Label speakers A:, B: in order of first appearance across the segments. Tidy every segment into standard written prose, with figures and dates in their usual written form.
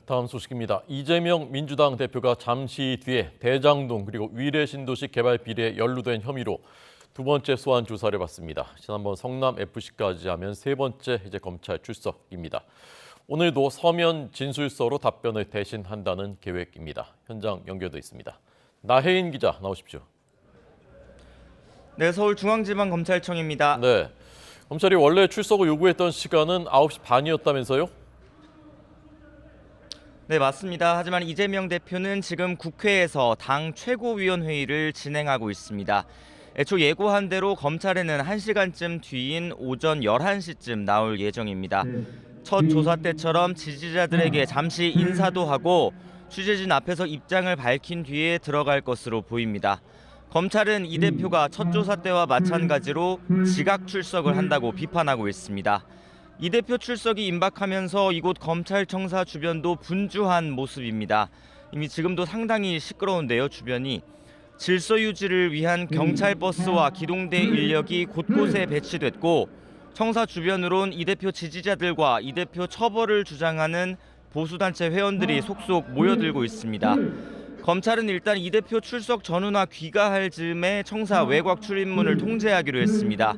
A: 다음 소식입니다. 이재명 민주당 대표가 잠시 뒤에 대장동 그리고 위례 신도시 개발 비리에 연루된 혐의로 두 번째 소환 조사를 받습니다. 지난번 성남 FC까지 하면 세 번째 검찰 출석입니다. 오늘도 서면 진술서로 답변을 대신한다는 계획입니다. 현장 연결돼 있습니다. 나혜인 기자 나오십시오.
B: 네, 서울중앙지방검찰청입니다.
A: 네, 검찰이 원래 출석을 요구했던 시간은 9시 반이었다면서요?
B: 네, 맞습니다. 하지만 이재명 대표는 지금 국회에서 당 최고위원회의를 진행하고 있습니다. 애초 예고한 대로 검찰에는 1시간쯤 뒤인 오전 11시쯤 나올 예정입니다. 첫 조사 때처럼 지지자들에게 잠시 인사도 하고 취재진 앞에서 입장을 밝힌 뒤에 들어갈 것으로 보입니다. 검찰은 이 대표가 첫 조사 때와 마찬가지로 지각 출석을 한다고 비판하고 있습니다. 이 대표 출석이 임박하면서 이곳 검찰청사 주변도 분주한 모습입니다. 이미 지금도 상당히 시끄러운데요, 주변이. 질서 유지를 위한 경찰 버스와 기동대 인력이 곳곳에 배치됐고 청사 주변으론 이 대표 지지자들과 이 대표 처벌을 주장하는 보수단체 회원들이 속속 모여들고 있습니다. 검찰은 일단 이 대표 출석 전후나 귀가할 즈음에 청사 외곽 출입문을 통제하기로 했습니다.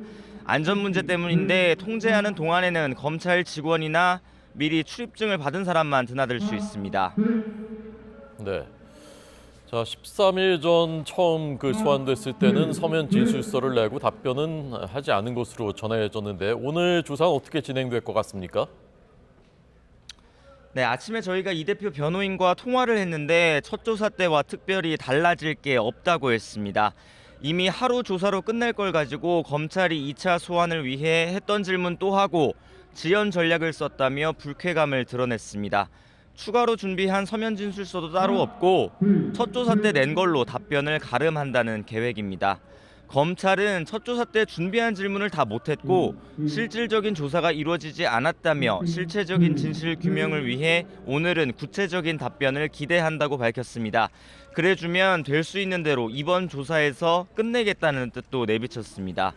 B: 안전 문제 때문인데 통제하는 동안에는 검찰 직원이나 미리 출입증을 받은 사람만 드나들 수 있습니다.
A: 네. 자, 13일 전 처음 소환됐을 때는 서면 진술서를 내고 답변은 하지 않은 것으로 전해졌는데 오늘 조사는 어떻게 진행될 것 같습니까?
B: 네, 아침에 저희가 이 대표 변호인과 통화를 했는데 첫 조사 때와 특별히 달라질 게 없다고 했습니다. 이미 하루 조사로 끝낼 걸 가지고 검찰이 2차 소환을 위해 했던 질문 또 하고 지연 전략을 썼다며 불쾌감을 드러냈습니다. 추가로 준비한 서면 진술서도 따로 없고 첫 조사 때 낸 걸로 답변을 가름한다는 계획입니다. 검찰은 첫 조사 때 준비한 질문을 다 못했고 실질적인 조사가 이루어지지 않았다며 실체적인 진실 규명을 위해 오늘은 구체적인 답변을 기대한다고 밝혔습니다. 그래주면 될 수 있는 대로 이번 조사에서 끝내겠다는 뜻도 내비쳤습니다.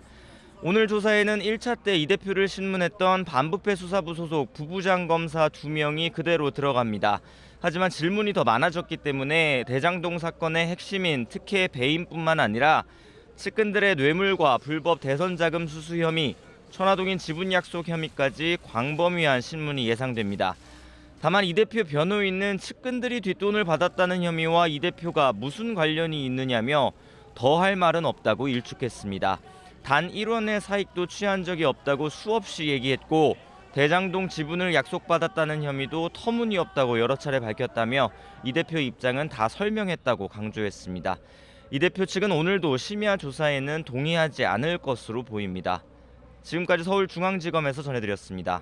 B: 오늘 조사에는 1차 때 이 대표를 신문했던 반부패 수사부 소속 부부장 검사 2명이 그대로 들어갑니다. 하지만 질문이 더 많아졌기 때문에 대장동 사건의 핵심인 특혜 배임뿐만 아니라 측근들의 뇌물과 불법 대선 자금 수수 혐의, 천화동인 지분 약속 혐의까지 광범위한 신문이 예상됩니다. 다만 이 대표 변호인은 측근들이 뒷돈을 받았다는 혐의와 이 대표가 무슨 관련이 있느냐며 더 할 말은 없다고 일축했습니다. 단 1원의 사익도 취한 적이 없다고 수없이 얘기했고 대장동 지분을 약속받았다는 혐의도 터무니없다고 여러 차례 밝혔다며 이 대표 입장은 다 설명했다고 강조했습니다. 이 대표 측은 오늘도 심야 조사에는 동의하지 않을 것으로 보입니다. 지금까지 서울중앙지검에서 전해드렸습니다.